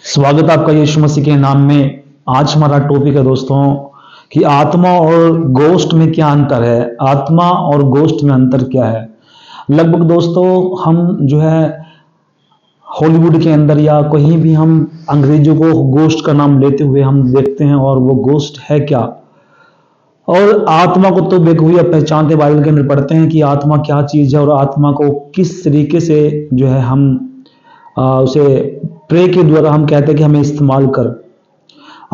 स्वागत है आपका यीशु मसीह के नाम में। आज हमारा टॉपिक है दोस्तों कि आत्मा और गोश्त में क्या अंतर है। आत्मा और गोश्त में अंतर क्या है। लगभग दोस्तों हम जो है हॉलीवुड के अंदर या कहीं भी हम अंग्रेजों को गोश्त का नाम लेते हुए हम देखते हैं, और वो गोश्त है क्या। और आत्मा को तो बेखूबी पहचानते, बाइबल के अंदर पढ़ते हैं कि आत्मा क्या चीज है और आत्मा को किस तरीके से जो है हम उसे प्रे के द्वारा हम कहते हैं कि हमें इस्तेमाल कर।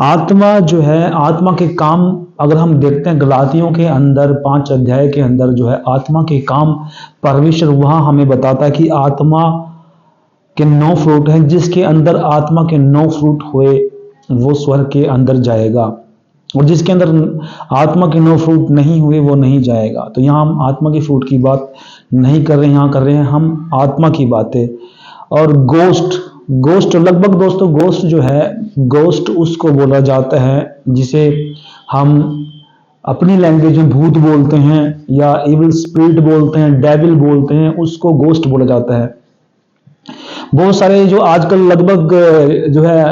आत्मा जो है, आत्मा के काम अगर हम देखते हैं गलातियों के अंदर 5 अध्याय के अंदर जो है आत्मा के काम परमेश्वर वहां हमें बताता है कि आत्मा के 9 फ्रूट हैं। जिसके अंदर आत्मा के 9 फ्रूट हुए वो स्वर्ग के अंदर जाएगा, और जिसके अंदर आत्मा के 9 फ्रूट नहीं हुए वो नहीं जाएगा। तो यहाँ हम आत्मा के फ्रूट की बात नहीं कर रहे हैं, यहाँ कर रहे हैं हम आत्मा की बातें। और गोश्त, गोश्त लगभग दोस्तों गोश्त जो है, गोश्त उसको बोला जाता है जिसे हम अपनी लैंग्वेज में भूत बोलते हैं या इविल स्पिरिट बोलते हैं, डेविल बोलते हैं, उसको गोश्त बोला जाता है। बहुत सारे जो आजकल लगभग जो है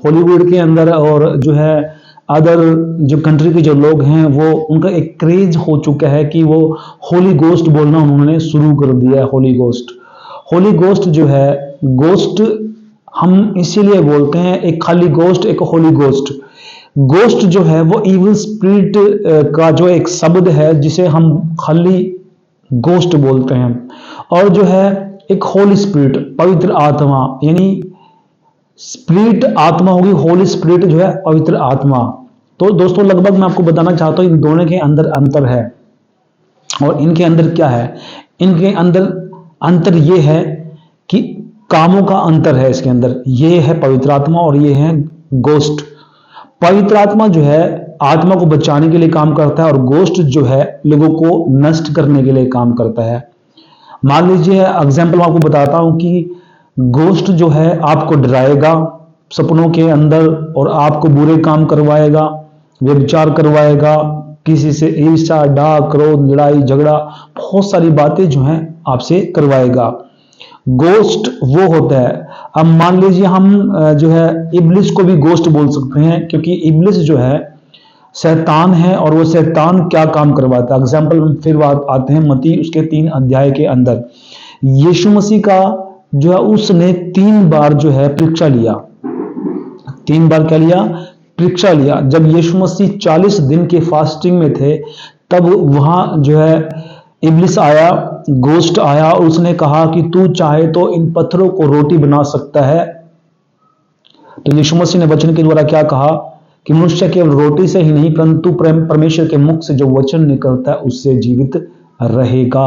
हॉलीवुड के अंदर और जो है अदर जो कंट्री के जो लोग हैं वो उनका एक क्रेज हो चुका है कि वो होली गोश्त बोलना उन्होंने शुरू कर दिया है। होली गोश्त, होली गोश्त जो है, गोश्त हम इसीलिए बोलते हैं, एक खाली गोश्त, एक होली गोश्त। गोश्त जो है वो इविल स्पिरिट का जो एक शब्द है जिसे हम खाली गोश्त बोलते हैं। और जो है एक होली स्पिरिट, पवित्र आत्मा, यानी स्पिरिट आत्मा होगी, होली स्पिरिट जो है पवित्र आत्मा। तो दोस्तों लगभग मैं आपको बताना चाहता हूं इन दोनों के अंदर अंतर है। और इनके अंदर क्या है, इनके अंदर अंतर ये है कि कामों का अंतर है इसके अंदर। ये है पवित्र आत्मा और ये है गोश्त। पवित्र आत्मा जो है आत्मा को बचाने के लिए काम करता है, और गोश्त जो है लोगों को नष्ट करने के लिए काम करता है। मान लीजिए एग्जाम्पल आपको बताता हूं कि गोश्त जो है आपको डराएगा सपनों के अंदर और आपको बुरे काम करवाएगा, व्यभिचार करवाएगा, किसी से ईर्ष्या, डाह, क्रोध, लड़ाई झगड़ा, बहुत सारी बातें जो हैं आपसे करवाएगा। गोश्त वो होता है, अब मान लीजिए हम जो है इब्लिस को भी गोश्त बोल सकते हैं, क्योंकि इब्लिस जो है शैतान है, और वो शैतान क्या काम करवाता है। एग्जाम्पल फिर बात आते हैं मत्ती उसके 3 अध्याय के अंदर। यीशु मसीह का जो है उसने 3 बार जो है परीक्षा लिया। 3 बार क्या लिया? परीक्षा लिया। जब यीशु मसीह 40 दिन के फास्टिंग में थे तब वहां जो है इब्लिस आया, गोश्त आया, और उसने कहा कि तू चाहे तो इन पत्थरों को रोटी बना सकता है। तो यीशु मसीह ने वचन के द्वारा क्या कहा कि मनुष्य केवल रोटी से ही नहीं परंतु परमेश्वर के मुख से जो वचन निकलता है उससे जीवित रहेगा।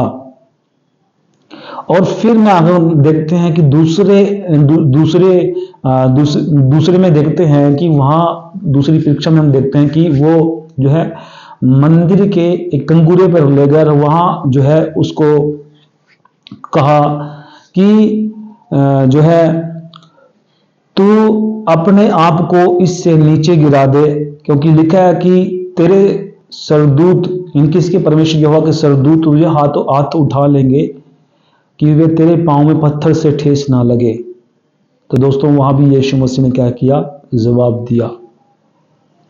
और फिर में आगे देखते हैं कि दूसरे में देखते हैं कि वहां दूसरी परीक्षा में हम देखते हैं कि वो जो है मंदिर के एक कंगूरे पर ले गए, वहां जो है उसको कहा कि जो है तू अपने आप को इससे नीचे गिरा दे, क्योंकि लिखा है कि तेरे सरदूत, इनके इसके परमेश्वर यहोवा के सरदूत तुझे हाथों हाथ उठा लेंगे कि वे तेरे पांव में पत्थर से ठेस ना लगे। तो दोस्तों वहां भी यीशु मसीह ने क्या किया? जवाब दिया,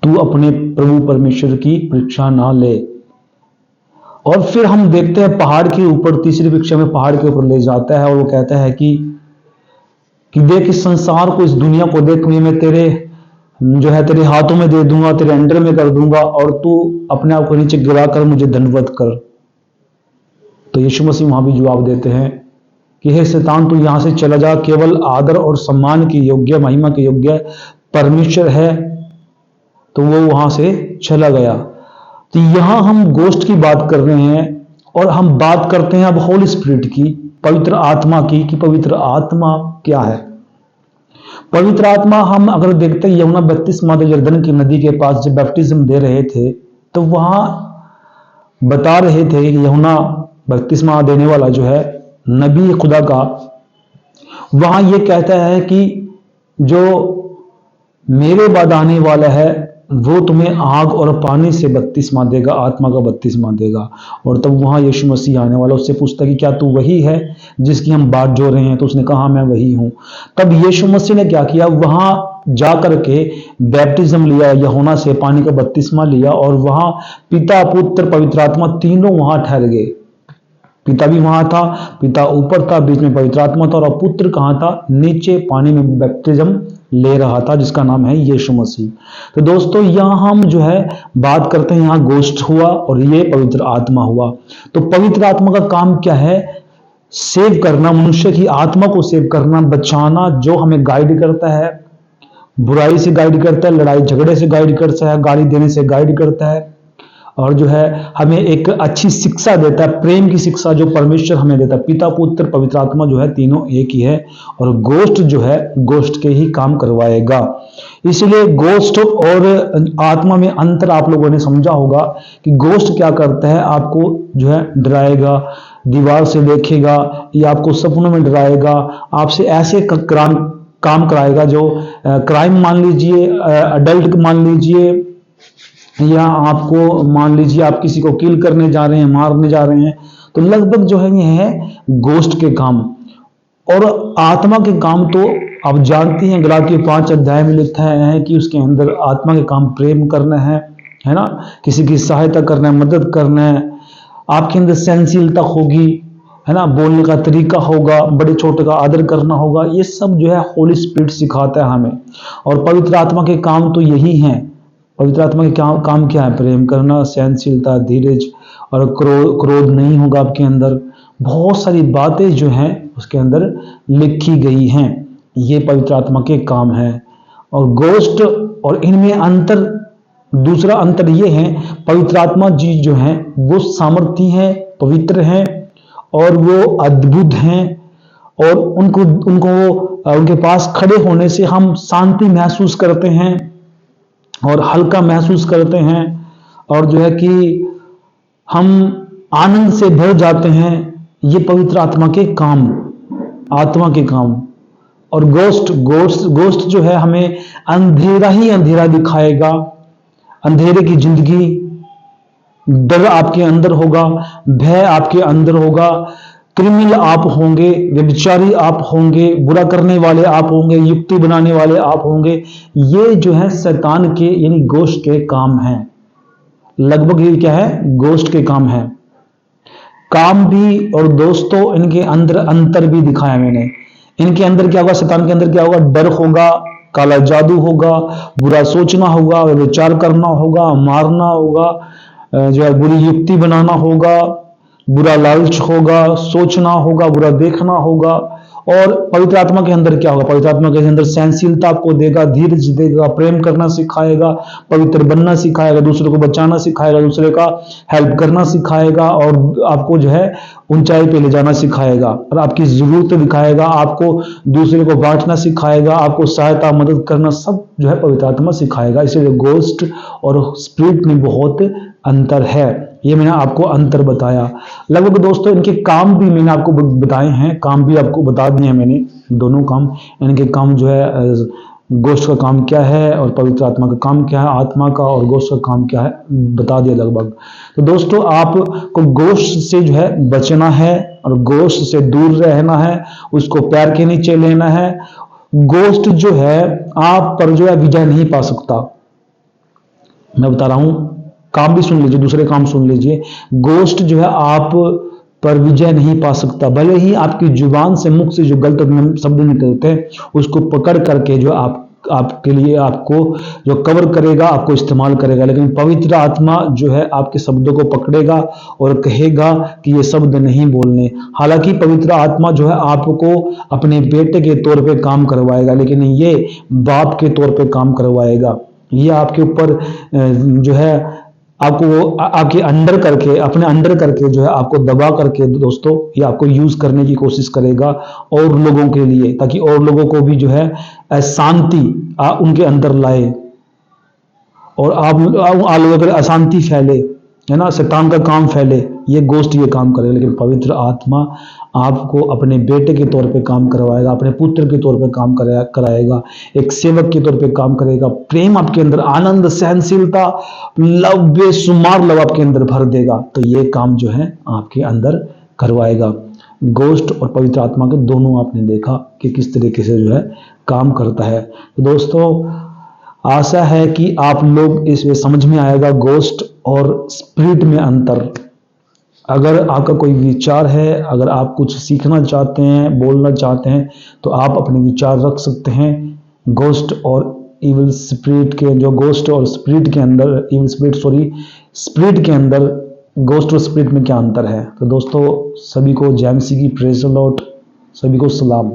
तू अपने प्रभु परमेश्वर की परीक्षा ना ले। और फिर हम देखते हैं पहाड़ के ऊपर, तीसरी परीक्षा में पहाड़ के ऊपर ले जाता है और वो कहता है कि देख इस संसार को, इस दुनिया को देख, मैं तेरे जो है तेरे हाथों में दे दूंगा, तेरे अंडर में कर दूंगा, और तू अपने आप को नीचे गिरा कर मुझे दंडवत कर। तो यीशु मसीह वहां भी जवाब देते हैं कि हे शैतान तू यहां से चला जा, केवल आदर और सम्मान के योग्य, महिमा के योग्य परमेश्वर है। तो वो वहां से चला गया। तो यहां हम गोश्त की बात कर रहे हैं, और हम बात करते हैं अब होली स्पिरिट की, पवित्र आत्मा की, कि पवित्र आत्मा क्या है। पवित्र आत्मा हम अगर देखते हैं यमुना बपतिस्मा यरदन की नदी के पास जब बैप्टिज्म दे रहे थे तो वहां बता रहे थे कि यमुना बपतिस्मा देने वाला जो है नबी खुदा का, वहां ये कहता है कि जो मेरे बाद आने वाला है वो तुम्हें आग और पानी से बपतिस्मा देगा, आत्मा का बपतिस्मा देगा। और तब वहां यीशु मसीह आने वाला उससे पूछता कि क्या तू वही है जिसकी हम बात जो रहे हैं? तो उसने कहा मैं वही हूं। तब यीशु मसीह ने क्या किया, वहां जा करके बैप्टिज्म लिया, यूहन्ना से पानी का बपतिस्मा लिया, और वहां पिता पुत्र पवित्र आत्मा तीनों वहां ठहर गए। पिता भी वहां था, पिता ऊपर था, बीच में पवित्र आत्मा था, और पुत्र कहां था? नीचे पानी में बैप्टिज्म ले रहा था, जिसका नाम है यीशु मसीह। तो दोस्तों यहां हम जो है बात करते हैं, यहां गोष्ट हुआ और ये पवित्र आत्मा हुआ। तो पवित्र आत्मा का काम क्या है? सेव करना, मनुष्य की आत्मा को सेव करना, बचाना, जो हमें गाइड करता है, बुराई से गाइड करता है, लड़ाई झगड़े से गाइड करता है, गाली देने से गाइड करता है, और जो है हमें एक अच्छी शिक्षा देता है, प्रेम की शिक्षा जो परमेश्वर हमें देता है। पिता पुत्र पवित्र आत्मा जो है तीनों एक ही है, और गोष्ट जो है गोष्ट के ही काम करवाएगा। इसलिए गोष्ट और आत्मा में अंतर आप लोगों ने समझा होगा कि गोष्ट क्या करता है, आपको जो है डराएगा, दीवार से देखेगा, या आपको सपनों में डराएगा, आपसे ऐसे काम कराएगा जो क्राइम मान लीजिए, अडल्ट मान लीजिए, या आपको मान लीजिए आप किसी को किल करने जा रहे हैं, मारने जा रहे हैं। तो लगभग जो है ये है गोष्ट के काम। और आत्मा के काम तो आप जानती हैं, गलातियों 5 अध्याय में लिखा है कि उसके अंदर आत्मा के काम प्रेम करना है ना, किसी की सहायता करना है, मदद करना है, आपके अंदर सहनशीलता होगी, है ना, बोलने का तरीका होगा, बड़े छोटे का आदर करना होगा। ये सब जो है होली स्पिरिट सिखाता है हमें। और पवित्र आत्मा के काम तो यही हैं। पवित्र आत्मा के काम क्या है? प्रेम करना, सहनशीलता, धीरज, और क्रोध नहीं होगा आपके अंदर। बहुत सारी बातें जो हैं उसके अंदर लिखी गई हैं। ये पवित्र आत्मा के काम है। और गोष्ट और इनमें अंतर, दूसरा अंतर ये है, पवित्र आत्मा जी जो है वो सामर्थी हैं, पवित्र हैं, और वो अद्भुत हैं, और उनके पास खड़े होने से हम शांति महसूस करते हैं और हल्का महसूस करते हैं, और जो है कि हम आनंद से भर जाते हैं। ये पवित्र आत्मा के काम, आत्मा के काम। और गोष्ट जो है हमें अंधेरा ही अंधेरा दिखाएगा, अंधेरे की जिंदगी, डर आपके अंदर होगा, भय आपके अंदर होगा, क्रिमिनल आप होंगे, व्यभिचारी आप होंगे, बुरा करने वाले आप होंगे, युक्ति बनाने वाले आप होंगे। ये जो है शैतान के यानी गोष्ट के काम हैं। लगभग ये क्या है? गोष्ट के काम है। काम भी और दोस्तों इनके अंदर अंतर भी दिखाया मैंने। इनके अंदर क्या होगा? शैतान के अंदर क्या होगा? डर होगा, काला जादू होगा, बुरा सोचना होगा, व्यभिचार करना होगा, मारना होगा, जो है बुरी युक्ति बनाना होगा, बुरा लालच होगा, सोचना होगा, बुरा देखना होगा। और पवित्र आत्मा के अंदर क्या होगा? पवित्र आत्मा के अंदर सहनशीलता आपको देगा, धीरज देगा, प्रेम करना सिखाएगा, पवित्र बनना सिखाएगा, दूसरों को बचाना सिखाएगा, दूसरे का हेल्प करना सिखाएगा, और आपको जो है ऊंचाई पे ले जाना सिखाएगा, और आपकी जरूरत दिखाएगा, आपको दूसरे को बांटना सिखाएगा, आपको सहायता मदद करना, सब जो है पवित्र आत्मा सिखाएगा। इसलिए गोस्ट और स्पिरिट में बहुत अंतर है। ये मैंने आपको अंतर बताया। लगभग दोस्तों इनके काम भी मैंने आपको बताए हैं, काम भी आपको बता दिए हैं मैंने, दोनों काम। इनके काम जो है गोष्ट का काम क्या है और पवित्र आत्मा का काम क्या है, आत्मा का और गोष्ट का काम क्या है, बता दिया लगभग। तो दोस्तों आपको गोष्ट से जो है बचना है और गोष्ट से दूर रहना है, उसको पैर के नीचे लेना है। गोष्ट जो है आप पर जो है विजय नहीं पा सकता। मैं बता रहा हूं, काम भी सुन लीजिए, दूसरे काम सुन लीजिए। गोष्ट जो है आप पर विजय नहीं पा सकता। भले ही आपकी जुबान से, मुख से जो गलत शब्द निकलते हैं उसको पकड़ करके जो आपके लिए आपको जो कवर करेगा, आपको इस्तेमाल करेगा, लेकिन पवित्र आत्मा जो है आपके शब्दों को पकड़ेगा और कहेगा कि ये शब्द नहीं बोलने। हालांकि पवित्र आत्मा जो है आपको अपने बेटे के तौर पे काम करवाएगा, लेकिन ये बाप के तौर पे काम करवाएगा। ये आपके ऊपर जो है आपको आपके अंडर करके, अपने अंडर करके जो है आपको दबा करके दोस्तों ये आपको यूज करने की कोशिश करेगा और लोगों के लिए, ताकि और लोगों को भी जो है शांति उनके अंदर लाए, और आप लोगों के अशांति फैले, है ना, शैतान का काम फैले। ये गोस्ट ये काम करेगा, लेकिन पवित्र आत्मा आपको अपने बेटे के तौर पे काम करवाएगा, अपने पुत्र के तौर पे काम कराएगा, एक सेवक के तौर पे काम करेगा। प्रेम आपके अंदर, आनंद, सहनशीलता, लव, बेशुमार लव आपके अंदर भर देगा। तो ये काम जो है आपके अंदर करवाएगा। गोस्ट और पवित्र आत्मा के दोनों आपने देखा कि किस तरीके से जो है काम करता है। तो दोस्तों, आशा है कि आप लोग इसमें समझ में आएगा गोस्ट और स्पिरिट में अंतर। अगर आपका कोई विचार है, अगर आप कुछ सीखना चाहते हैं, बोलना चाहते हैं, तो आप अपने विचार रख सकते हैं। गोस्ट और इविल स्पिरिट के, जो गोस्ट और स्पिरिट के अंदर, इविल स्पिरिट सॉरी, स्पिरिट के अंदर गोस्ट और स्पिरिट में क्या अंतर है। तो दोस्तों, सभी को जय मसीह की, प्रेज़ द लॉर्ड, सभी को सलाम।